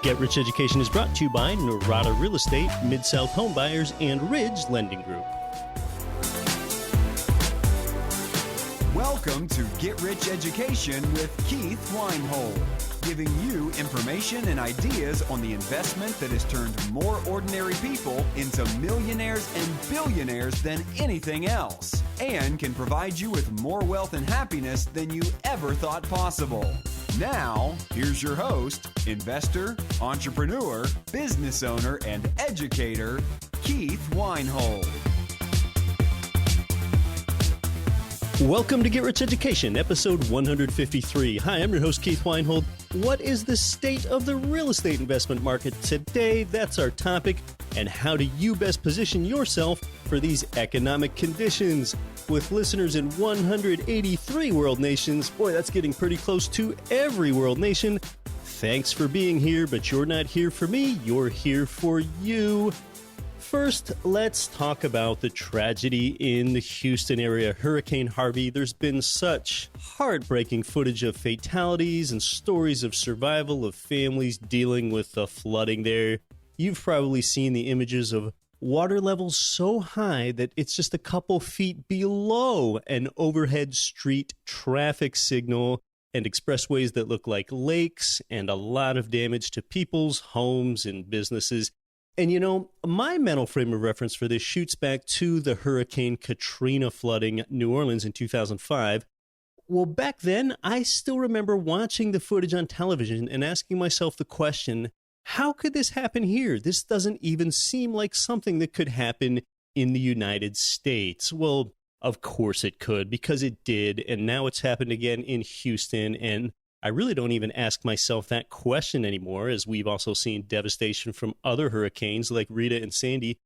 Get Rich Education is brought to you by Norada Real Estate, Mid-South Homebuyers, and Ridge Lending Group. Welcome to Get Rich Education with Keith Weinhold, giving you information and ideas on the investment that has turned more ordinary people into millionaires and billionaires than anything else, and can provide you with more wealth and happiness than you ever thought possible. Now, here's your host, investor, entrepreneur, business owner, and educator, Keith Weinhold. Welcome to Get Rich Education, episode 153. Hi, I'm your host, Keith Weinhold. What is the state of the real estate investment market today? That's our topic. And how do you best position yourself for these economic conditions? With listeners in 183 world nations, boy, that's getting pretty close to every world nation. Thanks for being here, but you're not here for me, you're here for you. First, let's talk about the tragedy in the Houston area, Hurricane Harvey. There's been such heartbreaking footage of fatalities and stories of survival of families dealing with the flooding there. You've probably seen the images of water levels so high that it's just a couple feet below an overhead street traffic signal, and expressways that look like lakes, and a lot of damage to people's homes and businesses. And you know, my mental frame of reference for this shoots back to the Hurricane Katrina flooding New Orleans in 2005. Well, back then, I still remember watching the footage on television and asking myself the question, how could this happen here? This doesn't even seem like something that could happen in the United States. Well, of course it could, because it did, and now it's happened again in Houston, and I really don't even ask myself that question anymore, as we've also seen devastation from other hurricanes like Rita and Sandy.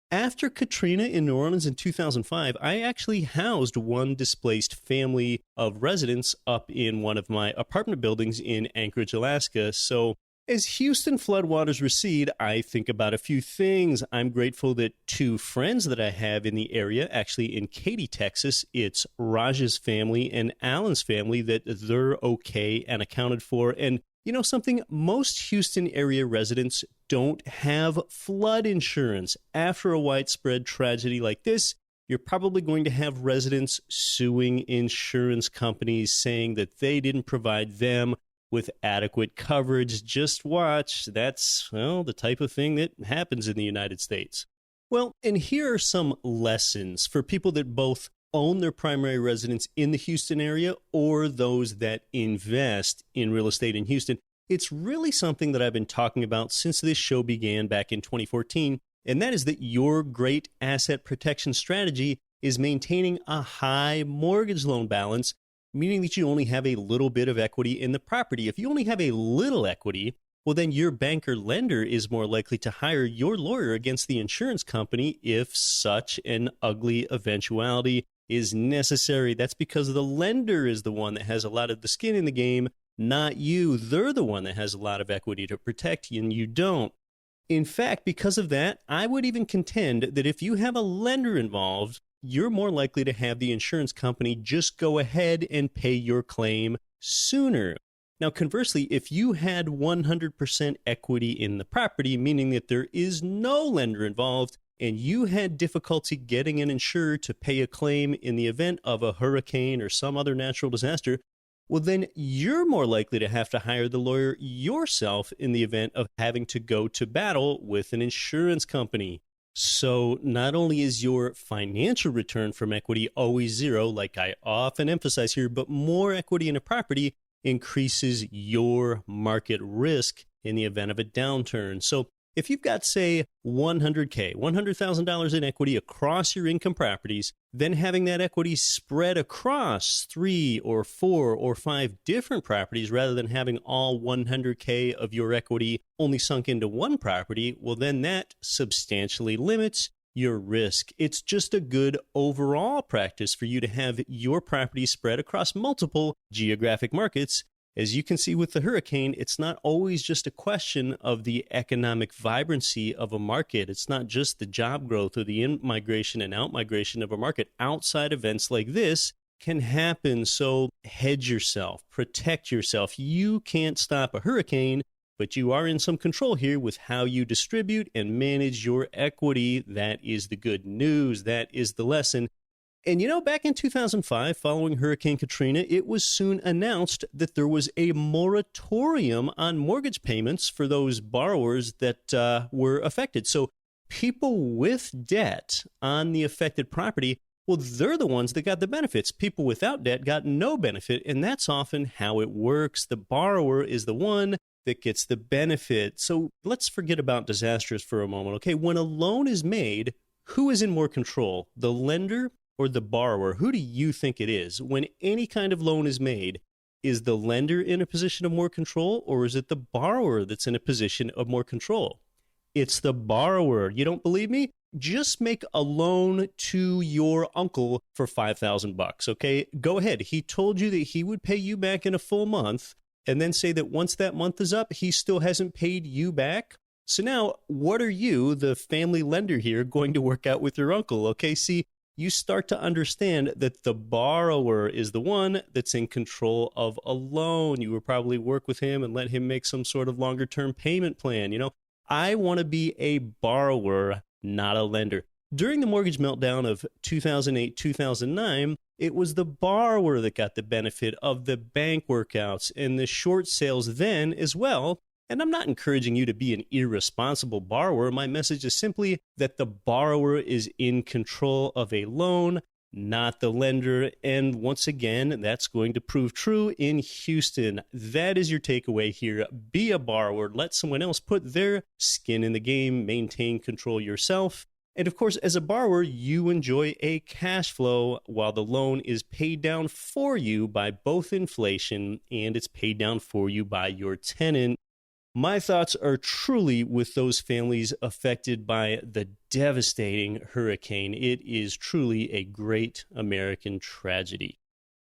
After Katrina in New Orleans in 2005, I actually housed one displaced family of residents up in one of my apartment buildings in Anchorage, Alaska. So as Houston floodwaters recede, I think about a few things. I'm grateful that two friends that I have in the area, actually in Katy, Texas, it's Raj's family and Alan's family, that they're okay and accounted for. And you know something? Most Houston area residents don't have flood insurance. After a widespread tragedy like this, you're probably going to have residents suing insurance companies saying that they didn't provide them with adequate coverage. Just watch. That's, well, the type of thing that happens in the United States. Well, and here are some lessons for people that both own their primary residence in the Houston area or those that invest in real estate in Houston. It's really something that I've been talking about since this show began back in 2014, and that is that your great asset protection strategy is maintaining a high mortgage loan balance, meaning that you only have a little bit of equity in the property. If you only have a little equity, well, then your banker lender is more likely to hire your lawyer against the insurance company if such an ugly eventuality is necessary. That's because the lender is the one that has a lot of the skin in the game, not you. They're the one that has a lot of equity to protect you, and you don't. In fact, because of that, I would even contend that if you have a lender involved, you're more likely to have the insurance company just go ahead and pay your claim sooner. Now, conversely, if you had 100% equity in the property, meaning that there is no lender involved, and you had difficulty getting an insurer to pay a claim in the event of a hurricane or some other natural disaster, well, then you're more likely to have to hire the lawyer yourself in the event of having to go to battle with an insurance company. So not only is your financial return from equity always zero, like I often emphasize here, but more equity in a property increases your market risk in the event of a downturn. So if you've got, say, $100,000 in equity across your income properties, then having that equity spread across 3 or 4 or 5 different properties rather than having all $100K of your equity only sunk into one property, well, then that substantially limits your risk. It's just a good overall practice for you to have your property spread across multiple geographic markets. As you can see with the hurricane, it's not always just a question of the economic vibrancy of a market. It's not just the job growth or the in-migration and out-migration of a market. Outside events like this can happen, so hedge yourself, protect yourself. You can't stop a hurricane, but you are in some control here with how you distribute and manage your equity. That is the good news. That is the lesson. And you know, back in 2005, following Hurricane Katrina, it was soon announced that there was a moratorium on mortgage payments for those borrowers that were affected. So people with debt on the affected property, well, they're the ones that got the benefits. People without debt got no benefit, and that's often how it works. The borrower is the one that gets the benefit. So let's forget about disasters for a moment, okay? When a loan is made, who is in more control, the lender or the borrower? Who do you think it is? When any kind of loan is made, is the lender in a position of more control, or is it the borrower that's in a position of more control? It's the borrower. You don't believe me? Just make a loan to your uncle for $5,000, okay? Go ahead. He told you that he would pay you back in a full month, and then say that once that month is up, he still hasn't paid you back. So now, what are you, the family lender here, going to work out with your uncle? Okay, see, you start to understand that the borrower is the one that's in control of a loan. You would probably work with him and let him make some sort of longer-term payment plan. You know, I want to be a borrower, not a lender. During the mortgage meltdown of 2008, 2009, it was the borrower that got the benefit of the bank workouts and the short sales then as well. And I'm not encouraging you to be an irresponsible borrower. My message is simply that the borrower is in control of a loan, not the lender. And once again, that's going to prove true in Houston. That is your takeaway here. Be a borrower. Let someone else put their skin in the game. Maintain control yourself. And of course, as a borrower, you enjoy a cash flow while the loan is paid down for you by both inflation and it's paid down for you by your tenant. My thoughts are truly with those families affected by the devastating hurricane. It is truly a great American tragedy.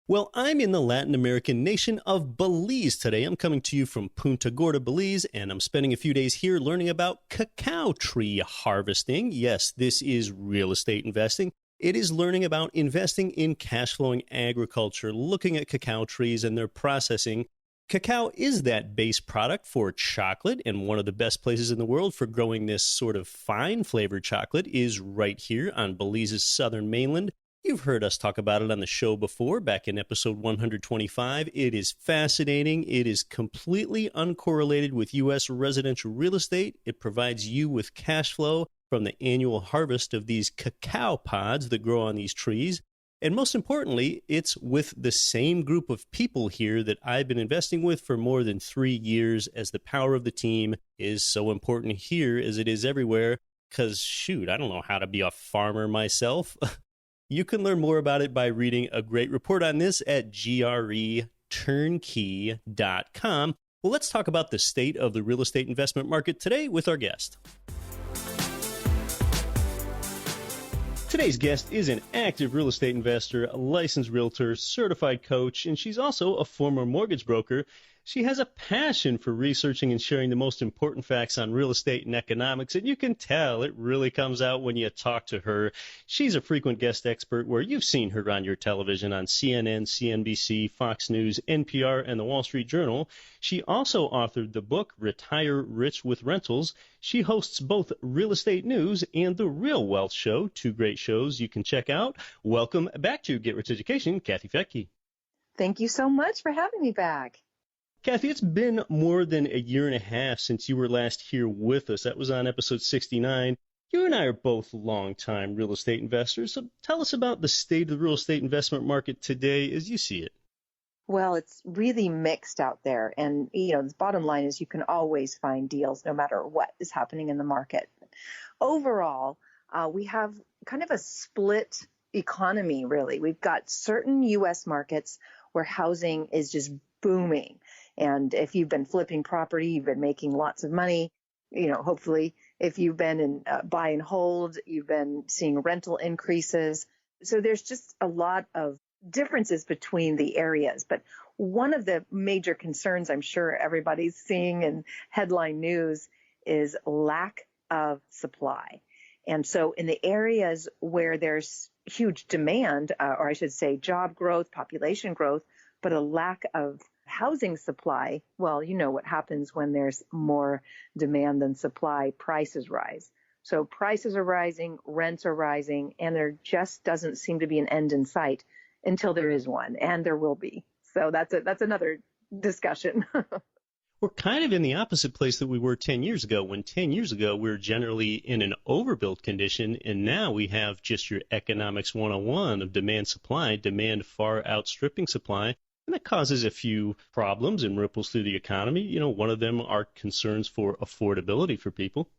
Well, I'm in the Latin American nation of Belize today. I'm coming to you from Punta Gorda, Belize, and I'm spending a few days here learning about cacao tree harvesting. Yes, this is real estate investing. It is learning about investing in cash flowing agriculture, looking at cacao trees and their processing. Cacao is that base product for chocolate, and one of the best places in the world for growing this sort of fine flavored chocolate is right here on Belize's southern mainland. You've heard us talk about it on the show before, back in episode 125. It is fascinating. It is completely uncorrelated with U.S. residential real estate. It provides you with cash flow from the annual harvest of these cacao pods that grow on these trees. And most importantly, it's with the same group of people here that I've been investing with for more than 3 years, as the power of the team is so important here as it is everywhere. Because, shoot, I don't know how to be a farmer myself. You can learn more about it by reading a great report on this at greturnkey.com. Well, let's talk about the state of the real estate investment market today with our guest. Today's guest is an active real estate investor, a licensed realtor, certified coach, and she's also a former mortgage broker. She has a passion for researching and sharing the most important facts on real estate and economics, and you can tell it really comes out when you talk to her. She's a frequent guest expert where you've seen her on your television on CNN, CNBC, Fox News, NPR, and the Wall Street Journal. She also authored the book Retire Rich with Rentals. She hosts both Real Estate News and The Real Wealth Show, two great shows you can check out. Welcome back to Get Rich Education, Kathy Fettke. Thank you so much for having me back. Kathy, it's been more than a year and a half since you were last here with us. That was on episode 69. You and I are both longtime real estate investors. So tell us about the state of the real estate investment market today as you see it. Well, it's really mixed out there. And, the bottom line is you can always find deals no matter what is happening in the market. Overall, we have kind of a split economy, really. We've got certain U.S. markets where housing is just booming. And if you've been flipping property, you've been making lots of money. Hopefully, if you've been in buy and hold, you've been seeing rental increases. So there's just a lot of differences between the areas. But one of the major concerns I'm sure everybody's seeing in headline news is lack of supply. And so in the areas where there's huge demand, or I should say job growth, population growth, but a lack of housing supply, well, you know what happens when there's more demand than supply, prices rise. So prices are rising, rents are rising, and there just doesn't seem to be an end in sight until there is one, and there will be. So that's another discussion. We're kind of in the opposite place that we were 10 years ago, when 10 years ago we were generally in an overbuilt condition, and now we have just your economics 101 of demand supply, demand far outstripping supply. And that causes a few problems and ripples through the economy. You know, one of them are concerns for affordability for people.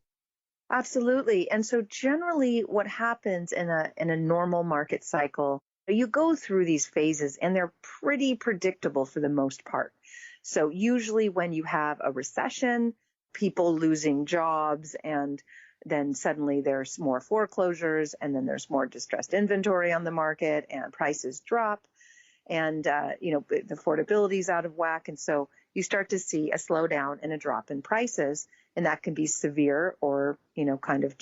Absolutely. And so generally what happens in a normal market cycle, you go through these phases and they're pretty predictable for the most part. So usually when you have a recession, people losing jobs, and then suddenly there's more foreclosures, and then there's more distressed inventory on the market, and prices drop, and the affordability is out of whack. And so you start to see a slowdown and a drop in prices, and that can be severe or, kind of a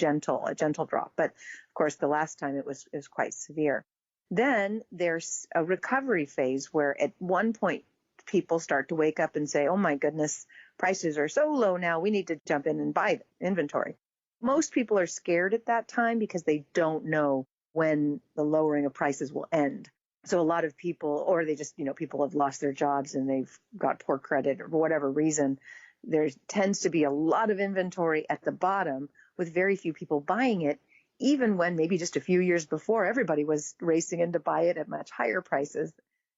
gentle drop. But of course, the last time it was quite severe. Then there's a recovery phase where at one point people start to wake up and say, oh my goodness, prices are so low now, we need to jump in and buy inventory. Most people are scared at that time because they don't know when the lowering of prices will end. So a lot of people, or they just, people have lost their jobs and they've got poor credit or for whatever reason, there tends to be a lot of inventory at the bottom with very few people buying it, even when maybe just a few years before everybody was racing in to buy it at much higher prices.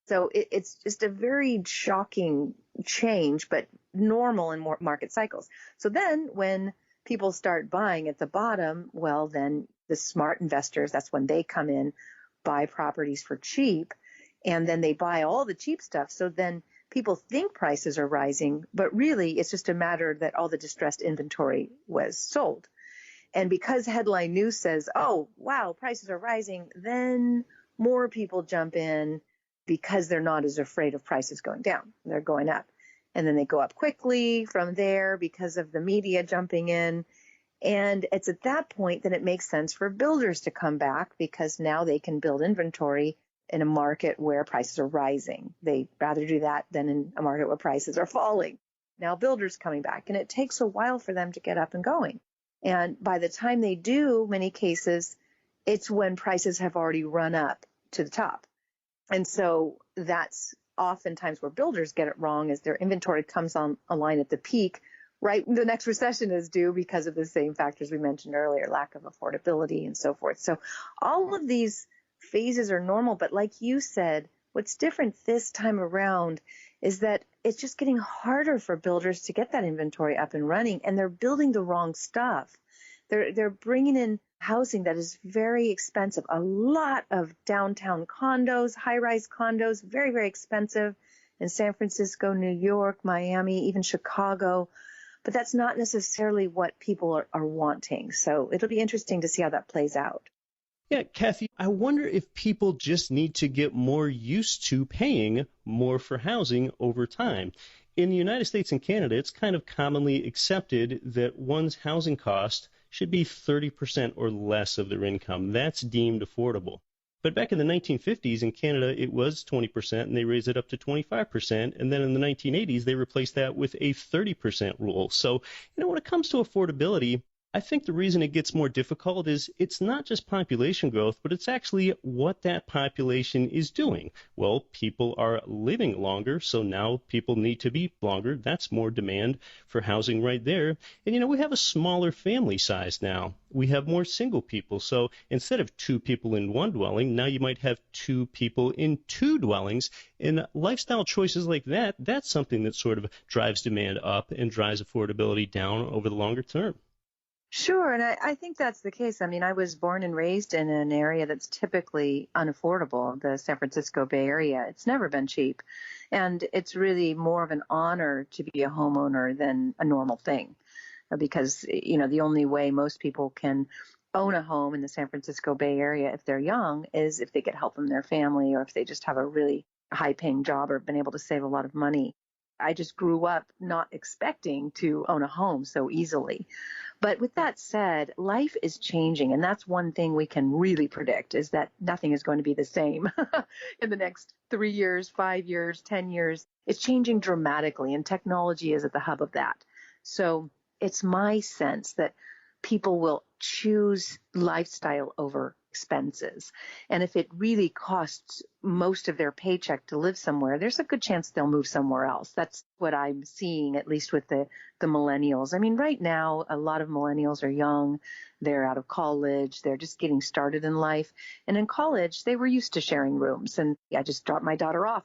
So it's just a very shocking change, but normal in market cycles. So then when people start buying at the bottom, well, then the smart investors, that's when they come in, buy properties for cheap, and then they buy all the cheap stuff. So then people think prices are rising, but really it's just a matter that all the distressed inventory was sold. And because headline news says, oh, wow, prices are rising, then more people jump in because they're not as afraid of prices going down. They're going up. And then they go up quickly from there because of the media jumping in. And it's at that point that it makes sense for builders to come back, because now they can build inventory in a market where prices are rising. They'd rather do that than in a market where prices are falling. Now builders coming back, and it takes a while for them to get up and going. And by the time they do, many cases, it's when prices have already run up to the top. And so that's oftentimes where builders get it wrong, is their inventory comes online at the peak, right when the next recession is due, because of the same factors we mentioned earlier, lack of affordability and so forth. So all of these phases are normal. But like you said, what's different this time around is that it's just getting harder for builders to get that inventory up and running, and they're building the wrong stuff. They're bringing in housing that is very expensive. A lot of downtown condos, high-rise condos, very, very expensive in San Francisco, New York, Miami, even Chicago. But that's not necessarily what people are wanting. So it'll be interesting to see how that plays out. Yeah, Kathy, I wonder if people just need to get more used to paying more for housing over time. In the United States and Canada, it's kind of commonly accepted that one's housing cost should be 30% or less of their income. That's deemed affordable. But back in the 1950s in Canada, it was 20%, and they raised it up to 25%. And then in the 1980s, they replaced that with a 30% rule. So, when it comes to affordability, I think the reason it gets more difficult is it's not just population growth, but it's actually what that population is doing. Well, people are living longer, so now people need to be longer. That's more demand for housing right there. And, we have a smaller family size now. We have more single people. So instead of two people in one dwelling, now you might have two people in two dwellings. And lifestyle choices like that, that's something that sort of drives demand up and drives affordability down over the longer term. Sure, and I think that's the case. I mean, I was born and raised in an area that's typically unaffordable, the San Francisco Bay Area. It's never been cheap, and it's really more of an honor to be a homeowner than a normal thing, because, the only way most people can own a home in the San Francisco Bay Area if they're young is if they get help from their family, or if they just have a really high-paying job or been able to save a lot of money. I just grew up not expecting to own a home so easily. But with that said, life is changing. And that's one thing we can really predict is that nothing is going to be the same in the next 3 years, 5 years, 10 years. It's changing dramatically, and technology is at the hub of that. So it's my sense that people will choose lifestyle over expenses. And if it really costs most of their paycheck to live somewhere, there's a good chance they'll move somewhere else. That's what I'm seeing, at least with the millennials. I mean, right now, a lot of millennials are young. They're out of college. They're just getting started in life. And in college, they were used to sharing rooms. And I just dropped my daughter off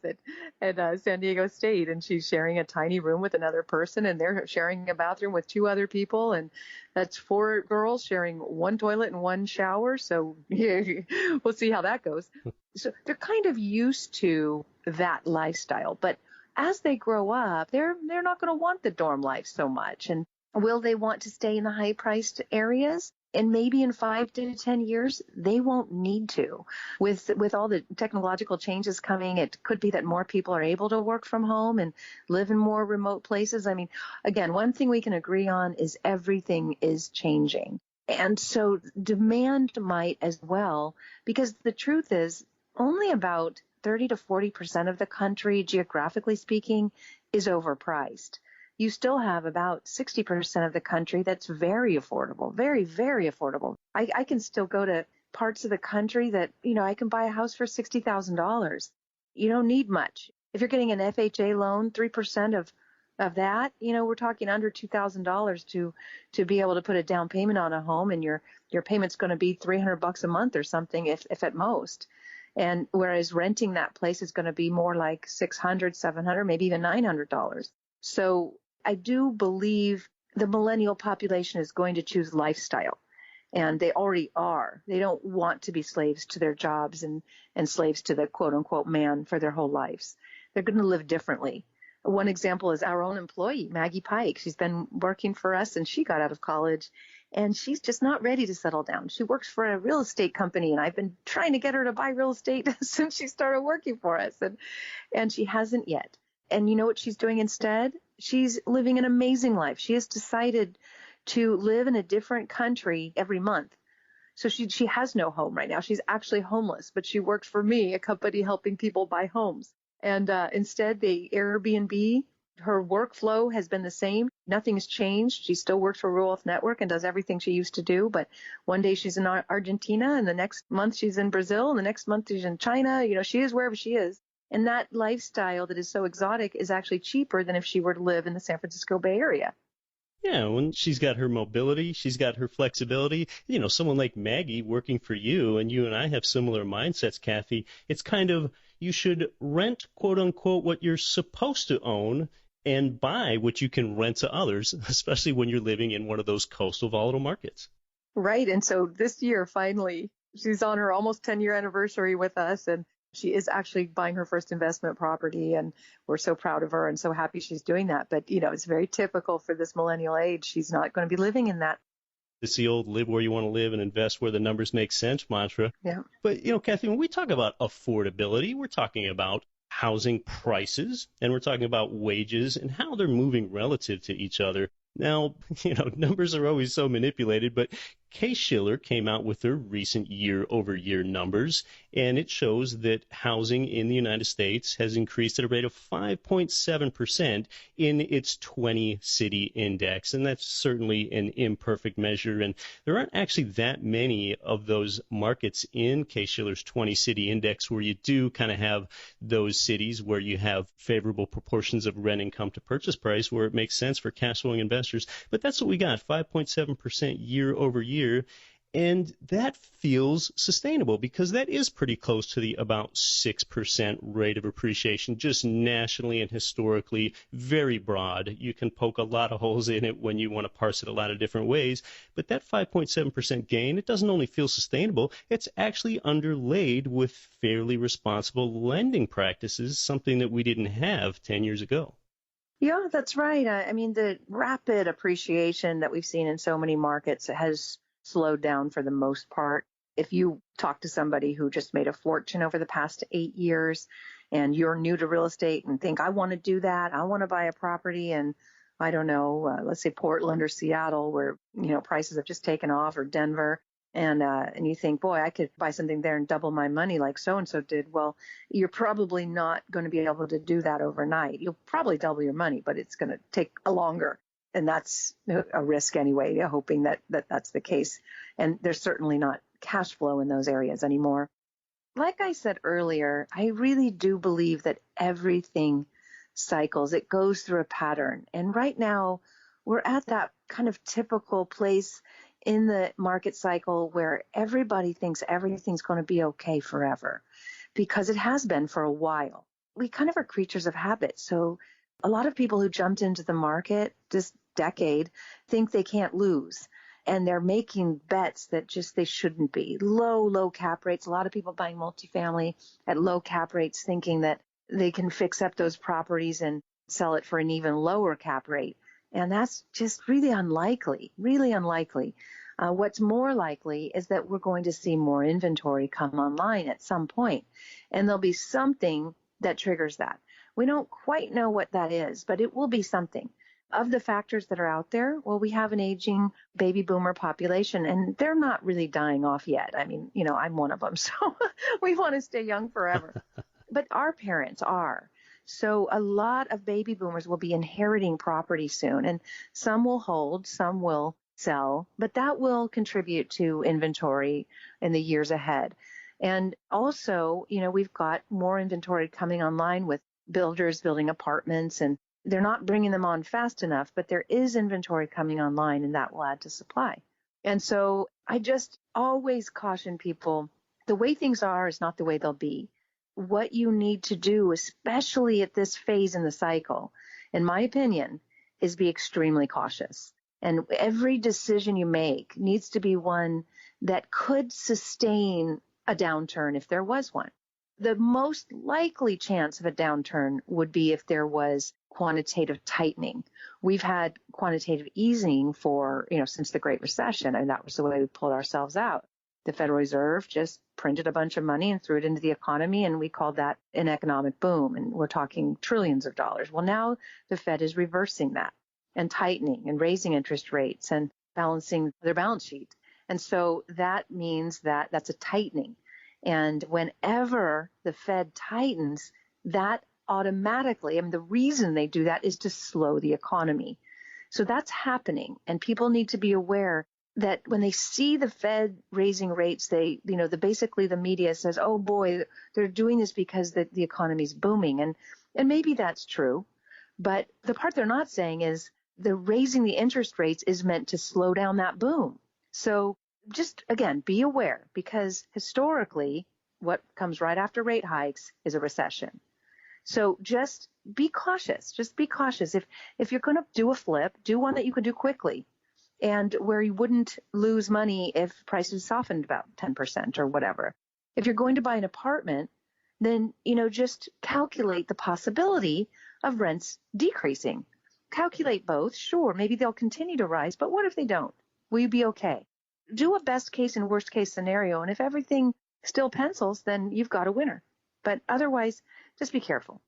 at San Diego State, and she's sharing a tiny room with another person, and they're sharing a bathroom with 2 other people. And that's 4 girls sharing 1 toilet and 1 shower. So we'll see how that goes. So they're kind of used to that lifestyle. But as they grow up, they're not going to want the dorm life so much. And will they want to stay in the high-priced areas? And maybe in 5 to 10 years, they won't need to. With all the technological changes coming, it could be that more people are able to work from home and live in more remote places. I mean, again, one thing we can agree on is everything is changing. And so demand might as well, because the truth is only about 30 to 40% of the country, geographically speaking, is overpriced. You still have about 60% of the country that's very affordable, very, very affordable. I can still go to parts of the country that, I can buy a house for $60,000. You don't need much. If you're getting an FHA loan, 3% of that, we're talking under $2,000 to be able to put a down payment on a home, and your payment's going to be $300 a month or something, if at most. And whereas renting that place is going to be more like $600, $700, maybe even $900. So I do believe the millennial population is going to choose lifestyle, and they already are. They don't want to be slaves to their jobs and slaves to the quote unquote man for their whole lives. They're going to live differently. One example is our own employee, Maggie Pike. She's been working for us, and she got out of college, and she's just not ready to settle down. She works for a real estate company, and I've been trying to get her to buy real estate since she started working for us, and she hasn't yet. And you know what she's doing instead? She's living an amazing life. She has decided to live in a different country every month. So she has no home right now. She's actually homeless, but she worked for me, a company helping people buy homes. And instead, they Airbnb. Her workflow has been the same. Nothing's changed. She still works for Rural Health Network and does everything she used to do. But one day she's in Argentina, and the next month she's in Brazil, and the next month she's in China. She is wherever she is. And that lifestyle that is so exotic is actually cheaper than if she were to live in the San Francisco Bay Area. Yeah, when she's got her mobility, she's got her flexibility. Someone like Maggie working for you, and you and I have similar mindsets, Kathy. It's kind of, you should rent, quote unquote, what you're supposed to own and buy what you can rent to others, especially when you're living in one of those coastal volatile markets. Right. And so this year, finally, she's on her almost 10-year anniversary with us, and she is actually buying her first investment property, and we're so proud of her and so happy she's doing that. But, it's very typical for this millennial age. She's not going to be living in that. It's the old live where you want to live and invest where the numbers make sense mantra. Yeah. But, Kathy, when we talk about affordability, we're talking about housing prices, and we're talking about wages and how they're moving relative to each other. Now, numbers are always so manipulated, but Case-Shiller came out with their recent year-over-year numbers, and it shows that housing in the United States has increased at a rate of 5.7% in its 20-city index, and that's certainly an imperfect measure, and there aren't actually that many of those markets in Case-Shiller's 20-city index where you do kind of have those cities where you have favorable proportions of rent income to purchase price where it makes sense for cash flowing investors. But that's what we got, 5.7% year over year. And that feels sustainable because that is pretty close to the about 6% rate of appreciation, just nationally and historically, very broad. You can poke a lot of holes in it when you want to parse it a lot of different ways. But that 5.7% gain, it doesn't only feel sustainable, it's actually underlaid with fairly responsible lending practices, something that we didn't have 10 years ago. Yeah, that's right. I mean, the rapid appreciation that we've seen in so many markets has slowed down for the most part. If you talk to somebody who just made a fortune over the past 8 years, and you're new to real estate and think, I want to do that. I want to buy a property in, I don't know, let's say Portland or Seattle, where, prices have just taken off, or Denver. And you think, boy, I could buy something there and double my money like so-and-so did. Well, you're probably not going to be able to do that overnight. You'll probably double your money, but it's going to take a longer. And that's a risk anyway, hoping that that's the case. And there's certainly not cash flow in those areas anymore. Like I said earlier, I really do believe that everything cycles. It goes through a pattern. And right now, we're at that kind of typical place in the market cycle where everybody thinks everything's going to be okay forever, because it has been for a while. We kind of are creatures of habit. So a lot of people who jumped into the market this decade think they can't lose. And they're making bets that just they shouldn't be. Low cap rates. A lot of people buying multifamily at low cap rates, thinking that they can fix up those properties and sell it for an even lower cap rate. And that's just really unlikely, really unlikely. What's more likely is that we're going to see more inventory come online at some point, and there'll be something that triggers that. We don't quite know what that is, but it will be something. Of the factors that are out there, well, we have an aging baby boomer population, and they're not really dying off yet. I mean, I'm one of them, so we want to stay young forever. But our parents are. So a lot of baby boomers will be inheriting property soon, and some will hold, some will sell, but that will contribute to inventory in the years ahead. And also, we've got more inventory coming online with builders building apartments, and they're not bringing them on fast enough, but there is inventory coming online, and that will add to supply. And so I just always caution people, the way things are is not the way they'll be. What you need to do, especially at this phase in the cycle, in my opinion, is be extremely cautious. And every decision you make needs to be one that could sustain a downturn if there was one. The most likely chance of a downturn would be if there was quantitative tightening. We've had quantitative easing for, since the Great Recession, and that was the way we pulled ourselves out. The Federal Reserve just printed a bunch of money and threw it into the economy, and we called that an economic boom, and we're talking trillions of dollars. Well, now the Fed is reversing that and tightening and raising interest rates and balancing their balance sheet. And so that means that that's a tightening. And whenever the Fed tightens, that automatically, the reason they do that is to slow the economy. So that's happening, and people need to be aware that when they see the Fed raising rates, basically the media says, oh boy, they're doing this because the economy's booming. And maybe that's true. But the part they're not saying is the raising the interest rates is meant to slow down that boom. So just, again, be aware, because historically, what comes right after rate hikes is a recession. So just be cautious. Just be cautious. If you're going to do a flip, do one that you can do quickly, and where you wouldn't lose money if prices softened about 10% or whatever. If you're going to buy an apartment, then, just calculate the possibility of rents decreasing. Calculate both. Sure, maybe they'll continue to rise, but what if they don't? Will you be okay? Do a best case and worst case scenario, and if everything still pencils, then you've got a winner. But otherwise, just be careful.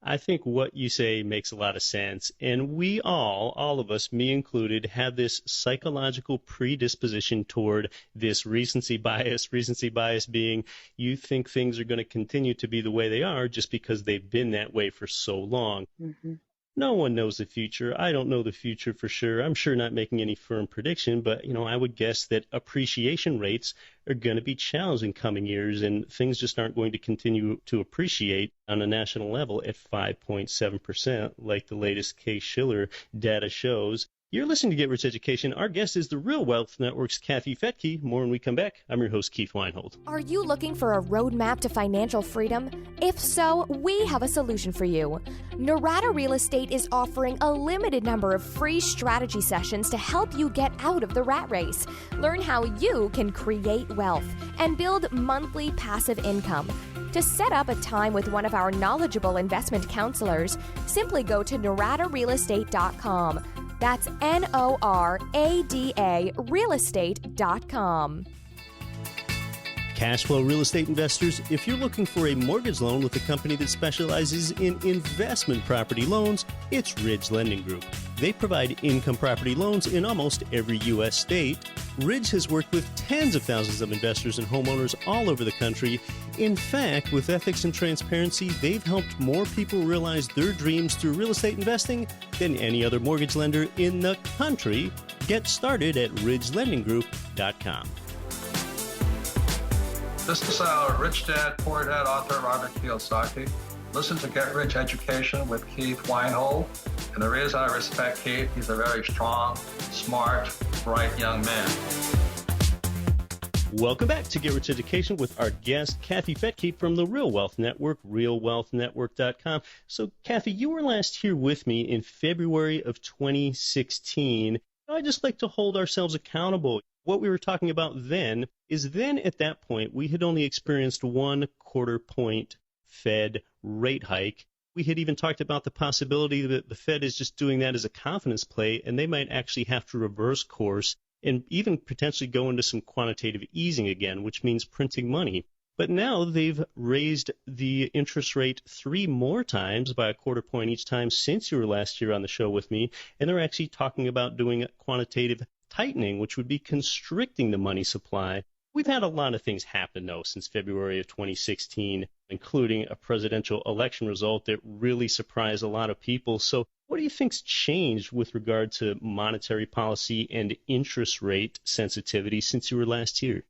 I think what you say makes a lot of sense. And we all of us, me included, have this psychological predisposition toward this recency bias. Recency bias being you think things are going to continue to be the way they are just because they've been that way for so long. Mm-hmm. No one knows the future. I don't know the future for sure. I'm sure not making any firm prediction, but, I would guess that appreciation rates are going to be challenged in coming years, and things just aren't going to continue to appreciate on a national level at 5.7%, like the latest Case-Shiller data shows. You're listening to Get Rich Education. Our guest is the Real Wealth Network's Kathy Fettke. More when we come back. I'm your host, Keith Weinhold. Are you looking for a roadmap to financial freedom? If so, we have a solution for you. Norada Real Estate is offering a limited number of free strategy sessions to help you get out of the rat race. Learn how you can create wealth and build monthly passive income. To set up a time with one of our knowledgeable investment counselors, simply go to noradarealestate.com. That's NORADA realestate.com. Cash flow real estate investors, if you're looking for a mortgage loan with a company that specializes in investment property loans, it's Ridge Lending Group. They provide income property loans in almost every U.S. state. Ridge has worked with tens of thousands of investors and homeowners all over the country. In fact, with ethics and transparency, they've helped more people realize their dreams through real estate investing than any other mortgage lender in the country. Get started at ridgelendinggroup.com. This is Rich Dad, Poor Dad author Robert Kiyosaki. Listen to Get Rich Education with Keith Weinhold. And the reason I respect Keith, he's a very strong, smart, bright young man. Welcome back to Get Rich Education with our guest, Kathy Fettkeep from the Real Wealth Network, realwealthnetwork.com. So, Kathy, you were last here with me in February of 2016. I'd just like to hold ourselves accountable. What we were talking about then is at that point, we had only experienced 1/4 point Fed rate hike. We had even talked about the possibility that the Fed is just doing that as a confidence play, and they might actually have to reverse course and even potentially go into some quantitative easing again, which means printing money. But now they've raised the interest rate 3 more times by 1/4 point each time since you were last year on the show with me, and they're actually talking about doing quantitative tightening, which would be constricting the money supply. We've had a lot of things happen, though, since February of 2016, including a presidential election result that really surprised a lot of people. So what do you think's changed with regard to monetary policy and interest rate sensitivity since you were last here?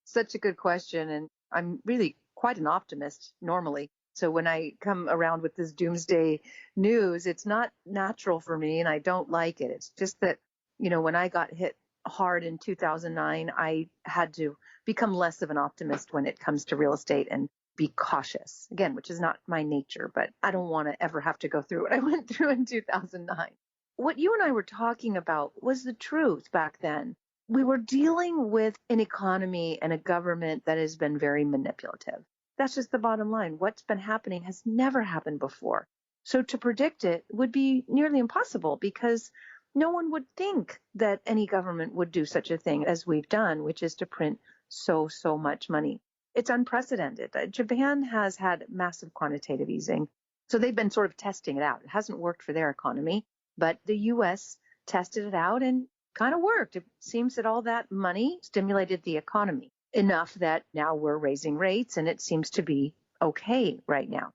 Such a good question. And I'm really quite an optimist normally. So when I come around with this doomsday news, it's not natural for me and I don't like it. It's just that, when I got hit hard in 2009, I had to become less of an optimist when it comes to real estate and be cautious, again, which is not my nature, but I don't want to ever have to go through what I went through in 2009. What you and I were talking about was the truth back then. We were dealing with an economy and a government that has been very manipulative. That's just the bottom line. What's been happening has never happened before. So to predict it would be nearly impossible because no one would think that any government would do such a thing as we've done, which is to print so much money. It's unprecedented. Japan has had massive quantitative easing. So they've been sort of testing it out. It hasn't worked for their economy, but the U.S. tested it out and kind of worked. It seems that all that money stimulated the economy enough that now we're raising rates and it seems to be okay right now.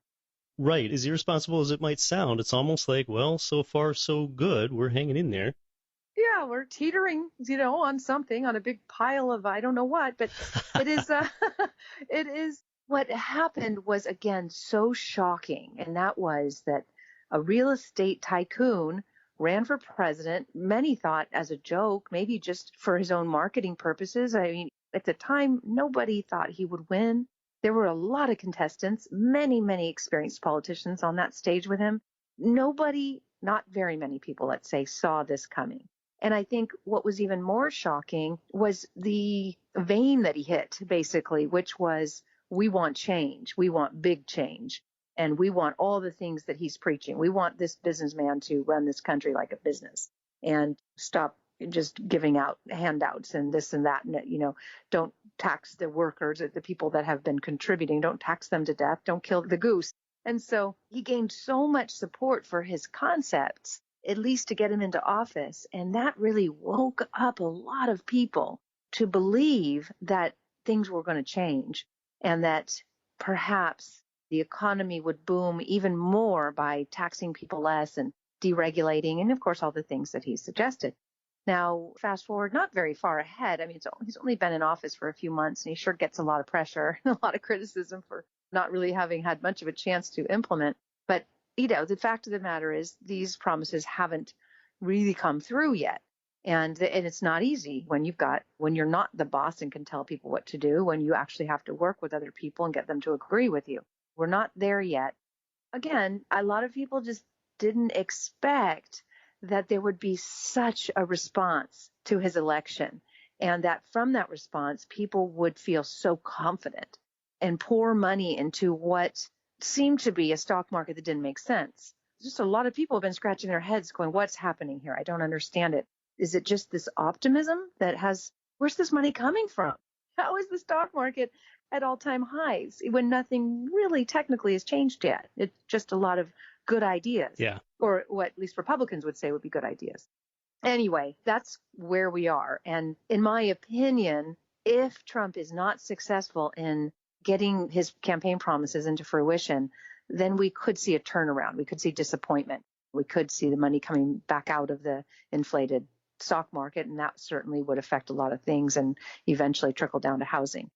Right. As irresponsible as it might sound, it's almost like, well, so far so good. We're hanging in there. Yeah, we're teetering, on something, on a big pile of I don't know what, but it is, it is what happened was, again, so shocking. And that was that a real estate tycoon ran for president. Many thought as a joke, maybe just for his own marketing purposes. I mean, at the time, nobody thought he would win. There were a lot of contestants, many experienced politicians on that stage with him. Nobody, not very many people, let's say, saw this coming. And I think what was even more shocking was the vein that he hit, basically, which was, we want change. We want big change. And we want all the things that he's preaching. We want this businessman to run this country like a business and stop just giving out handouts and this and that. And, don't tax the workers, the people that have been contributing. Don't tax them to death. Don't kill the goose. And so he gained so much support for his concepts, at least to get him into office. And that really woke up a lot of people to believe that things were going to change and that perhaps the economy would boom even more by taxing people less and deregulating. And of course, all the things that he suggested. Now, fast forward, not very far ahead. I mean, he's only been in office for a few months, and he sure gets a lot of pressure, a lot of criticism for not really having had much of a chance to implement. But, the fact of the matter is these promises haven't really come through yet. And it's not easy when you're not the boss and can tell people what to do, when you actually have to work with other people and get them to agree with you. We're not there yet. Again, a lot of people just didn't expect that there would be such a response to his election, and that from that response, people would feel so confident and pour money into what seemed to be a stock market that didn't make sense. Just a lot of people have been scratching their heads going, what's happening here? I don't understand it. Is it just this optimism where's this money coming from? How is the stock market at all-time highs when nothing really technically has changed yet. It's just a lot of good ideas. Yeah. Or what at least Republicans would say would be good ideas. Anyway, that's where we are. And in my opinion, if Trump is not successful in getting his campaign promises into fruition, then we could see a turnaround. We could see disappointment. We could see the money coming back out of the inflated stock market, and that certainly would affect a lot of things and eventually trickle down to housing.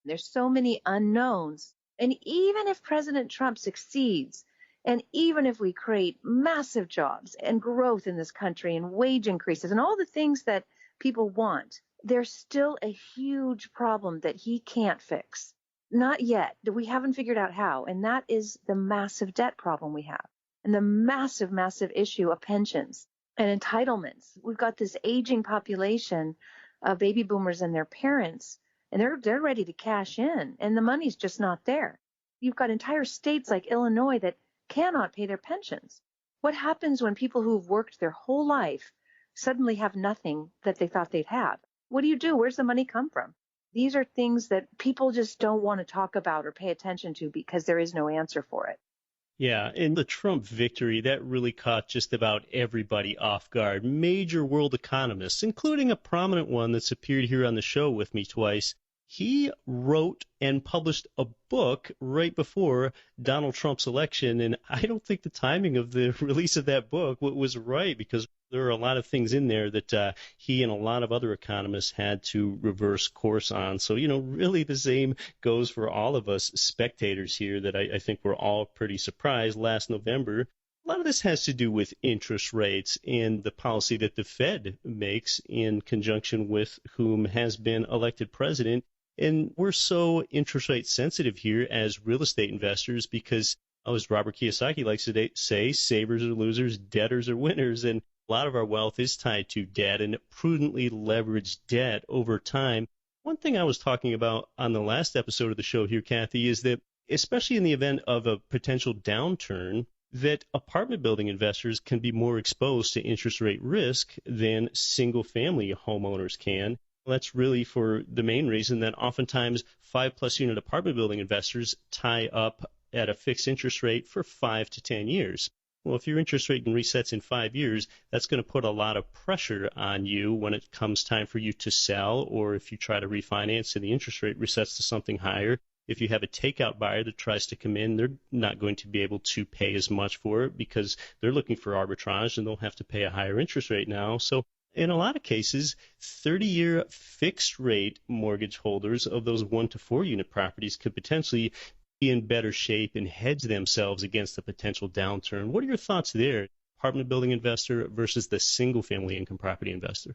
There's so many unknowns. And even if President Trump succeeds, and even if we create massive jobs and growth in this country and wage increases and all the things that people want, there's still a huge problem that he can't fix. Not yet. We haven't figured out how. And that is the massive debt problem we have and the massive, massive issue of pensions and entitlements. We've got this aging population of baby boomers and their parents, and they're ready to cash in, and the money's just not there. You've got entire states like Illinois that cannot pay their pensions. What happens when people who've worked their whole life suddenly have nothing that they thought they'd have? What do you do? Where's the money come from? These are things that people just don't want to talk about or pay attention to because there is no answer for it. Yeah, and the Trump victory, that really caught just about everybody off guard. Major world economists, including a prominent one that's appeared here on the show with me twice. He wrote and published a book right before Donald Trump's election, and I don't think the timing of the release of that book was right, because there are a lot of things in there that he and a lot of other economists had to reverse course on. So, really the same goes for all of us spectators here, that I think we're all pretty surprised last November. A lot of this has to do with interest rates and the policy that the Fed makes in conjunction with whom has been elected president. And we're so interest rate sensitive here as real estate investors because, as Robert Kiyosaki likes to say, savers are losers, debtors are winners. And a lot of our wealth is tied to debt and prudently leveraged debt over time. One thing I was talking about on the last episode of the show here, Kathy, is that especially in the event of a potential downturn, that apartment building investors can be more exposed to interest rate risk than single-family homeowners can. That's really for the main reason that oftentimes 5+ unit apartment building investors tie up at a fixed interest rate for 5 to 10 years. Well, if your interest rate resets in 5 years, that's going to put a lot of pressure on you when it comes time for you to sell, or if you try to refinance and the interest rate resets to something higher. If you have a takeout buyer that tries to come in, they're not going to be able to pay as much for it because they're looking for arbitrage and they'll have to pay a higher interest rate now. So in a lot of cases, 30-year fixed rate mortgage holders of those 1 to 4 unit properties could potentially be in better shape and hedge themselves against a potential downturn. What are your thoughts there, apartment building investor versus the single family income property investor?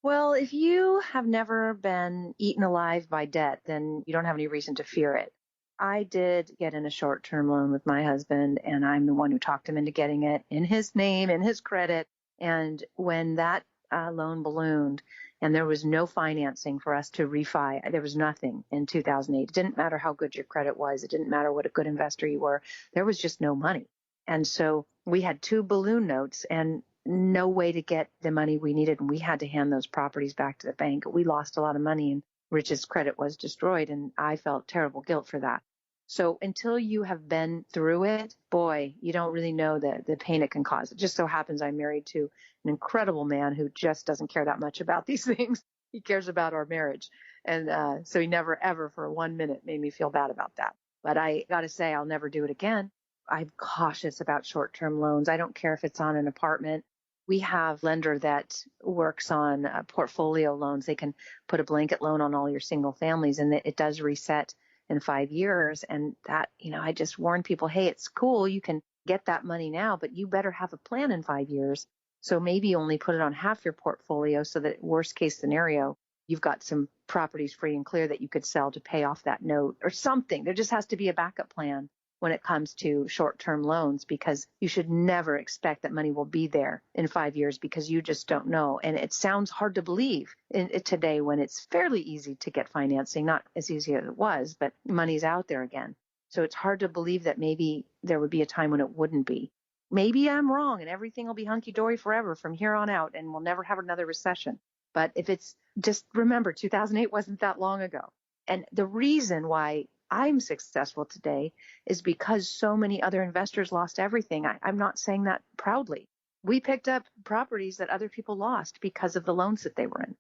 Well, if you have never been eaten alive by debt, then you don't have any reason to fear it. I did get in a short-term loan with my husband, and I'm the one who talked him into getting it in his name, in his credit. And when that loan ballooned and there was no financing for us to refi, there was nothing in 2008. It didn't matter how good your credit was. It didn't matter what a good investor you were. There was just no money. And so we had 2 balloon notes and no way to get the money we needed. And we had to hand those properties back to the bank. We lost a lot of money and Rich's credit was destroyed. And I felt terrible guilt for that. So until you have been through it, boy, you don't really know the pain it can cause. It just so happens I'm married to an incredible man who just doesn't care that much about these things. He cares about our marriage. And so he never, ever for 1 minute made me feel bad about that. But I got to say, I'll never do it again. I'm cautious about short-term loans. I don't care if it's on an apartment. We have a lender that works on portfolio loans. They can put a blanket loan on all your single families, and it does reset in 5 years. And that, I just warn people, hey, it's cool. You can get that money now, but you better have a plan in 5 years. So maybe only put it on half your portfolio so that worst case scenario, you've got some properties free and clear that you could sell to pay off that note or something. There just has to be a backup plan when it comes to short-term loans, because you should never expect that money will be there in 5 years because you just don't know. And it sounds hard to believe today when it's fairly easy to get financing, not as easy as it was, but money's out there again. So it's hard to believe that maybe there would be a time when it wouldn't be. Maybe I'm wrong and everything will be hunky-dory forever from here on out and we'll never have another recession. But if it's just remember, 2008 wasn't that long ago. And the reason why I'm successful today is because so many other investors lost everything. I'm not saying that proudly. We picked up properties that other people lost because of the loans that they were in.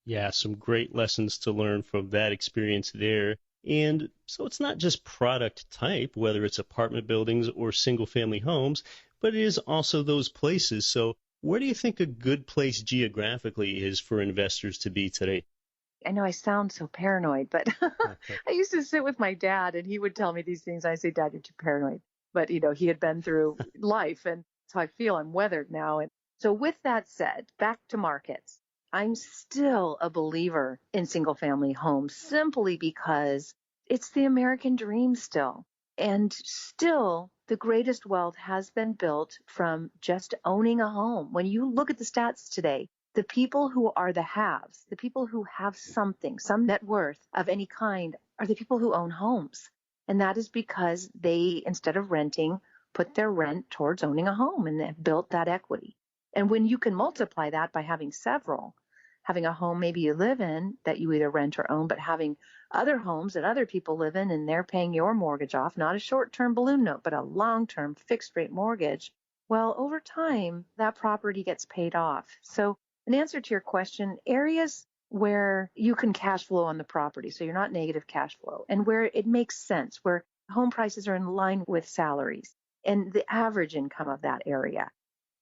Yeah, some great lessons to learn from that experience there. And so it's not just product type, whether it's apartment buildings or single family homes, but it is also those places. So where do you think a good place geographically is for investors to be today? I know I sound so paranoid, but I used to sit with my dad and he would tell me these things. I say, Dad, you're too paranoid. But, he had been through life. And so I feel I'm weathered now. And so with that said, back to markets, I'm still a believer in single family homes simply because it's the American dream still. And still, the greatest wealth has been built from just owning a home. When you look at the stats today, the people who are the haves, the people who have something, some net worth of any kind, are the people who own homes. And that is because they, instead of renting, put their rent towards owning a home and have built that equity. And when you can multiply that by having several, having a home maybe you live in that you either rent or own, but having other homes that other people live in and they're paying your mortgage off, not a short-term balloon note, but a long-term fixed rate mortgage, well, over time, that property gets paid off. So in answer to your question, areas where you can cash flow on the property, so you're not negative cash flow, and where it makes sense, where home prices are in line with salaries and the average income of that area.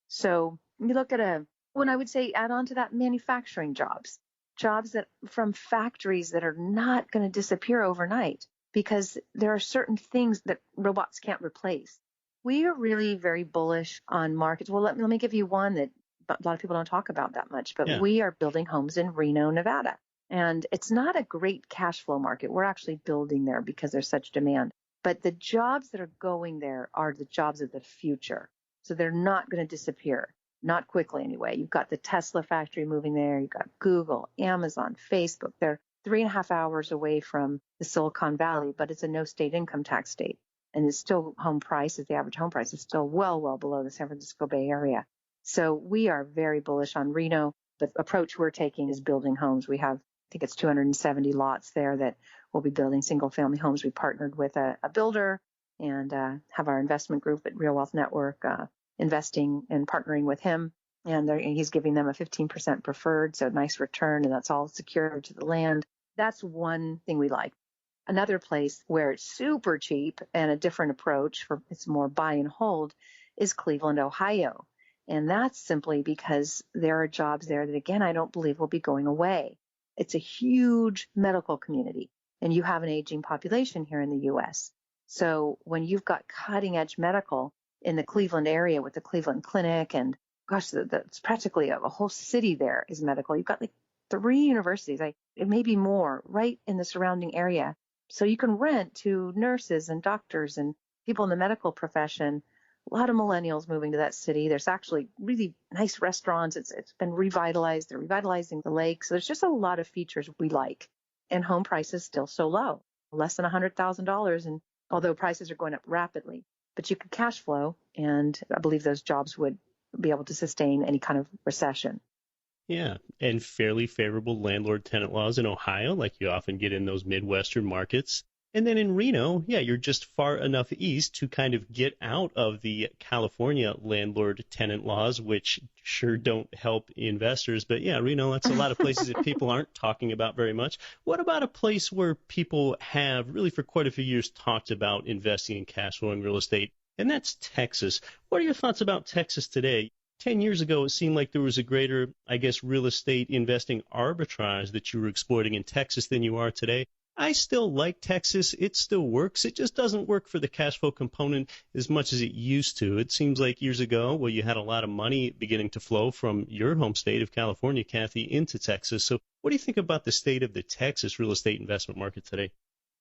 So you look at when I would say add on to that manufacturing jobs that from factories that are not going to disappear overnight because there are certain things that robots can't replace. We are really very bullish on markets. Well, let me give you one that a lot of people don't talk about that much, but we are building homes in Reno, Nevada. And it's not a great cash flow market. We're actually building there because there's such demand. But the jobs that are going there are the jobs of the future. So they're not going to disappear, not quickly anyway. You've got the Tesla factory moving there. You've got Google, Amazon, Facebook. They're 3.5 hours away from the Silicon Valley, but it's a no state income tax state. And it's still the average home price is still well, well below the San Francisco Bay Area. So we are very bullish on Reno. The approach we're taking is building homes. We have, I think it's 270 lots there that we'll be building single family homes. We partnered with a builder and have our investment group at Real Wealth Network investing and partnering with him. And he's giving them a 15% preferred, so nice return, and that's all secured to the land. That's one thing we like. Another place where it's super cheap and a different approach it's more buy and hold is Cleveland, Ohio. And that's simply because there are jobs there that, again, I don't believe will be going away. It's a huge medical community, and you have an aging population here in the U.S. So when you've got cutting edge medical in the Cleveland area with the Cleveland Clinic, and gosh, it's practically a whole city there is medical. You've got like 3 universities, it may be more, right in the surrounding area. So you can rent to nurses and doctors and people in the medical profession. A lot of millennials moving to that city. There's actually really nice restaurants. It's been revitalized. They're revitalizing the lake. So there's just a lot of features we like. And home prices still so low, less than $100,000. And although prices are going up rapidly, but you can cash flow. And I believe those jobs would be able to sustain any kind of recession. Yeah, and fairly favorable landlord-tenant laws in Ohio, like you often get in those Midwestern markets. And then in Reno, you're just far enough east to kind of get out of the California landlord-tenant laws, which sure don't help investors. But Reno, that's a lot of places that people aren't talking about very much. What about a place where people have really for quite a few years talked about investing in cash flowing real estate? And that's Texas. What are your thoughts about Texas today? 10 years ago, it seemed like there was a greater, real estate investing arbitrage that you were exploiting in Texas than you are today. I still like Texas. It still works. It just doesn't work for the cash flow component as much as it used to. It seems like years ago, you had a lot of money beginning to flow from your home state of California, Kathy, into Texas. So what do you think about the state of the Texas real estate investment market today?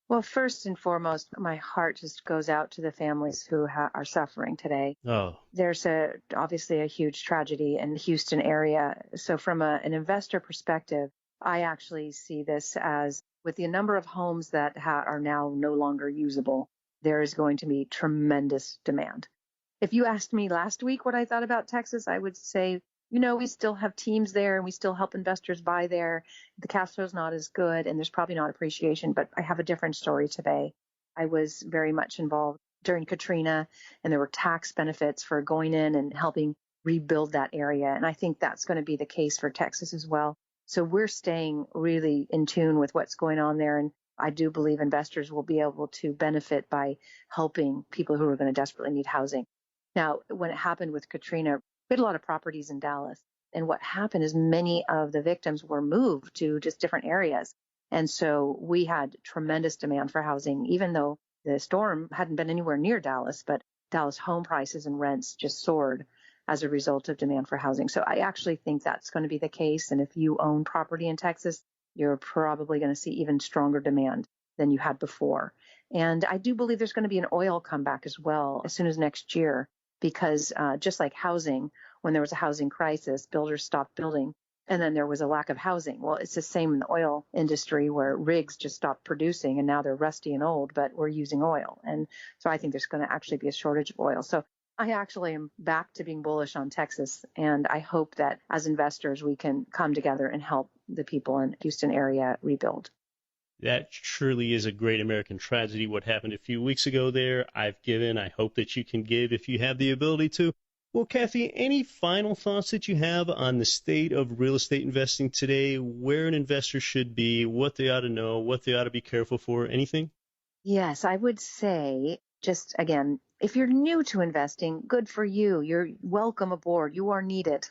Well, first and foremost, my heart just goes out to the families who are suffering today. Oh, there's obviously a huge tragedy in the Houston area. So from an investor perspective, I actually see this as with the number of homes that are now no longer usable, there is going to be tremendous demand. If you asked me last week what I thought about Texas, I would say We still have teams there and we still help investors buy there. The cash flow is not as good and there's probably not appreciation, but I have a different story today. I was very much involved during Katrina, and there were tax benefits for going in and helping rebuild that area. And I think that's going to be the case for Texas as well. So we're staying really in tune with what's going on there. And I do believe investors will be able to benefit by helping people who are going to desperately need housing. Now, when it happened with Katrina, we had a lot of properties in Dallas. And what happened is many of the victims were moved to just different areas. And so we had tremendous demand for housing, even though the storm hadn't been anywhere near Dallas, but Dallas home prices and rents just soared as a result of demand for housing. So I actually think that's going to be the case. And if you own property in Texas, you're probably going to see even stronger demand than you had before. And I do believe there's going to be an oil comeback as well as soon as next year, because just like housing, when there was a housing crisis, builders stopped building. And then there was a lack of housing. Well, it's the same in the oil industry where rigs just stopped producing and now they're rusty and old, but we're using oil. And so I think there's going to actually be a shortage of oil. So I actually am back to being bullish on Texas. And I hope that as investors, we can come together and help the people in Houston area rebuild. That surely is a great American tragedy, what happened a few weeks ago there. I've given. I hope that you can give if you have the ability to. Well, Kathy, any final thoughts that you have on the state of real estate investing today, where an investor should be, what they ought to know, what they ought to be careful for, anything? Yes, I would say, just again, if you're new to investing, good for you. You're welcome aboard. You are needed.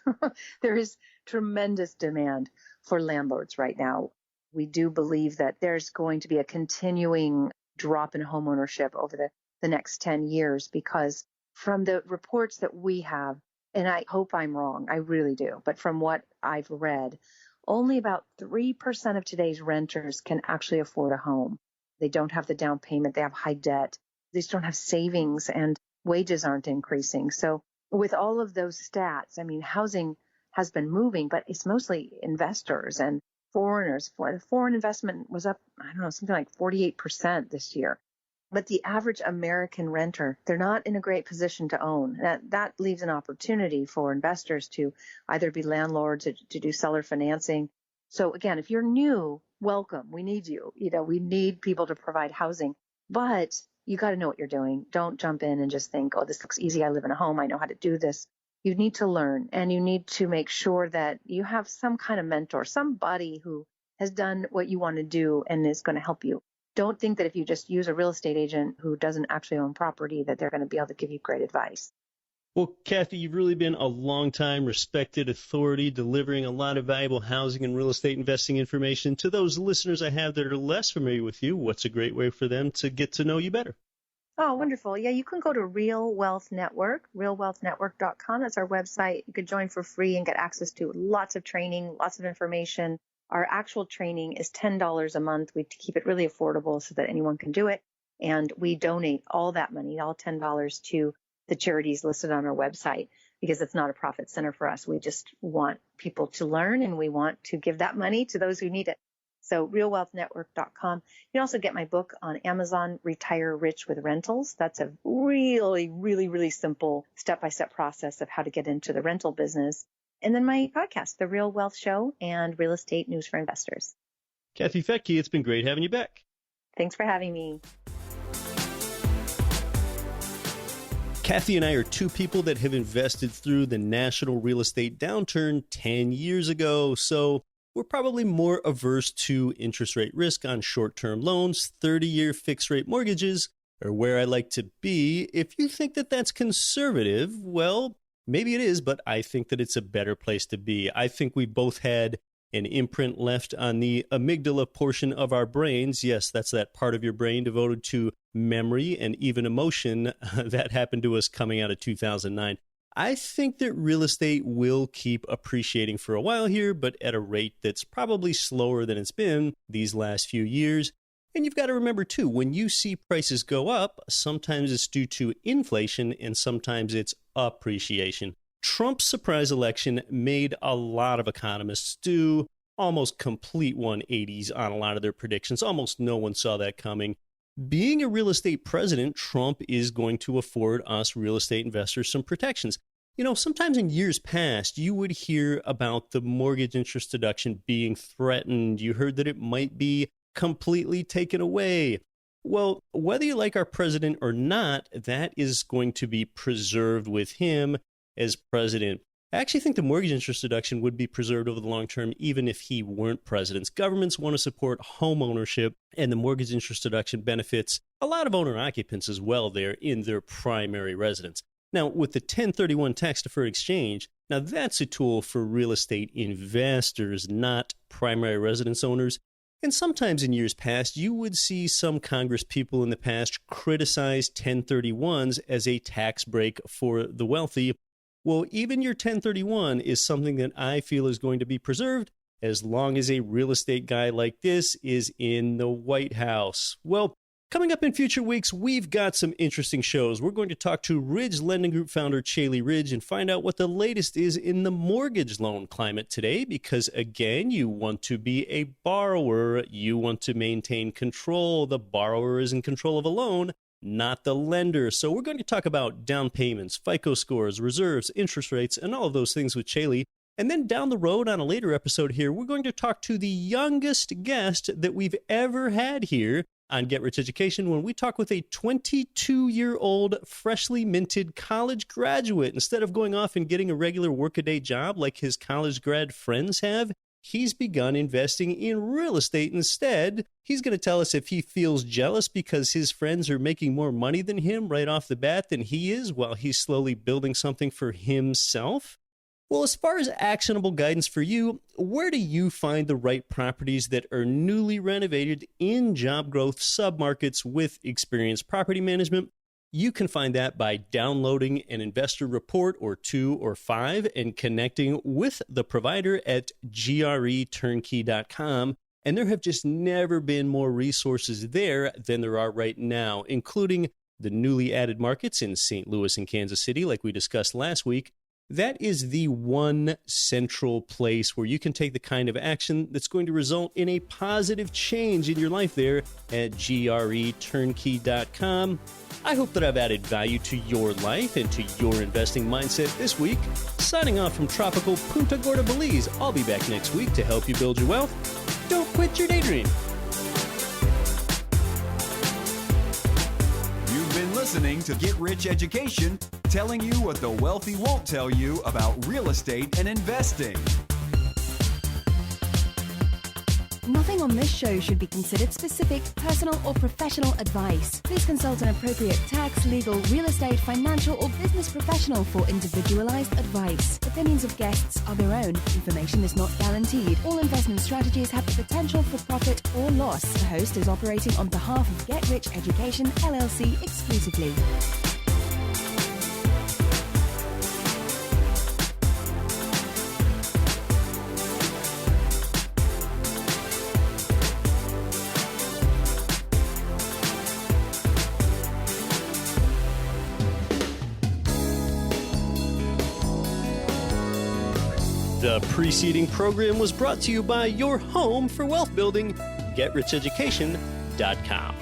There is tremendous demand for landlords right now. We do believe that there's going to be a continuing drop in homeownership over the next 10 years because from the reports that we have, and I hope I'm wrong, I really do, but from what I've read, only about 3% of today's renters can actually afford a home. They don't have the down payment, they have high debt, they just don't have savings, and wages aren't increasing. So with all of those stats, I mean, housing has been moving, but it's mostly investors and foreigners. Foreign investment was up, I don't know, something like 48% this year. But the average American renter, they're not in a great position to own. That leaves an opportunity for investors to either be landlords or to do seller financing. So again, if you're new, welcome. We need you. We need people to provide housing, but you got to know what you're doing. Don't jump in and just think, oh, this looks easy. I live in a home. I know how to do this. You need to learn, and you need to make sure that you have some kind of mentor, somebody who has done what you want to do and is going to help you. Don't think that if you just use a real estate agent who doesn't actually own property that they're going to be able to give you great advice. Well, Kathy, you've really been a long-time respected authority delivering a lot of valuable housing and real estate investing information. To those listeners I have that are less familiar with you, what's a great way for them to get to know you better? Oh, wonderful. Yeah, you can go to Real Wealth Network, realwealthnetwork.com. That's our website. You could join for free and get access to lots of training, lots of information. Our actual training is $10 a month. We keep it really affordable so that anyone can do it. And we donate all that money, all $10 to the charities listed on our website because it's not a profit center for us. We just want people to learn and we want to give that money to those who need it. So realwealthnetwork.com. You can also get my book on Amazon, Retire Rich with Rentals. That's a really, really, really simple step-by-step process of how to get into the rental business. And then my podcast, The Real Wealth Show and Real Estate News for Investors. Kathy Fettke, it's been great having you back. Thanks for having me. Kathy and I are two people that have invested through the national real estate downturn 10 years ago, so we're probably more averse to interest rate risk on short-term loans, 30-year fixed-rate mortgages, or where I like to be. If you think that that's conservative, well, maybe it is, but I think that it's a better place to be. I think we both had an imprint left on the amygdala portion of our brains. Yes, that's that part of your brain devoted to memory and even emotion that happened to us coming out of 2009. I think that real estate will keep appreciating for a while here, but at a rate that's probably slower than it's been these last few years. And you've got to remember, too, when you see prices go up, sometimes it's due to inflation and sometimes it's appreciation. Trump's surprise election made a lot of economists do almost complete 180s on a lot of their predictions. Almost no one saw that coming. Being a real estate president, Trump is going to afford us real estate investors some protections. Sometimes in years past, you would hear about the mortgage interest deduction being threatened. You heard that it might be completely taken away. Well, whether you like our president or not, that is going to be preserved with him as president. I actually think the mortgage interest deduction would be preserved over the long term, even if he weren't president. Governments want to support home ownership, and the mortgage interest deduction benefits a lot of owner-occupants as well there in their primary residence. Now, with the 1031 tax-deferred exchange, now that's a tool for real estate investors, not primary residence owners. And sometimes in years past, you would see some Congress people in the past criticize 1031s as a tax break for the wealthy. Well, even your 1031 is something that I feel is going to be preserved as long as a real estate guy like this is in the White House. Well, coming up in future weeks, we've got some interesting shows. We're going to talk to Ridge Lending Group founder Chaley Ridge and find out what the latest is in the mortgage loan climate today, because again, you want to be a borrower. You want to maintain control. The borrower is in control of a loan, not the lender. So we're going to talk about down payments, FICO scores, reserves, interest rates, and all of those things with Chaley. And then down the road on a later episode here, we're going to talk to the youngest guest that we've ever had here on Get Rich Education when we talk with a 22-year-old freshly minted college graduate. Instead of going off and getting a regular workaday job like his college grad friends have, he's begun investing in real estate instead. He's going to tell us if he feels jealous because his friends are making more money than him right off the bat than he is while he's slowly building something for himself. Well, as far as actionable guidance for you, where do you find the right properties that are newly renovated in job growth submarkets with experienced property management? You can find that by downloading an investor report or 2 or 5 and connecting with the provider at greturnkey.com. And there have just never been more resources there than there are right now, including the newly added markets in St. Louis and Kansas City, like we discussed last week. That is the one central place where you can take the kind of action that's going to result in a positive change in your life there at greturnkey.com. I hope that I've added value to your life and to your investing mindset this week. Signing off from tropical Punta Gorda, Belize. I'll be back next week to help you build your wealth. Don't quit your daydream. Listening to Get Rich Education, telling you what the wealthy won't tell you about real estate and investing. Nothing on this show should be considered specific, personal, or professional advice. Please consult an appropriate tax, legal, real estate, financial, or business professional for individualized advice. Opinions of guests are their own. Information is not guaranteed. All investment strategies have the potential for profit or loss. The host is operating on behalf of Get Rich Education, LLC exclusively. The preceding program was brought to you by your home for wealth building, GetRichEducation.com.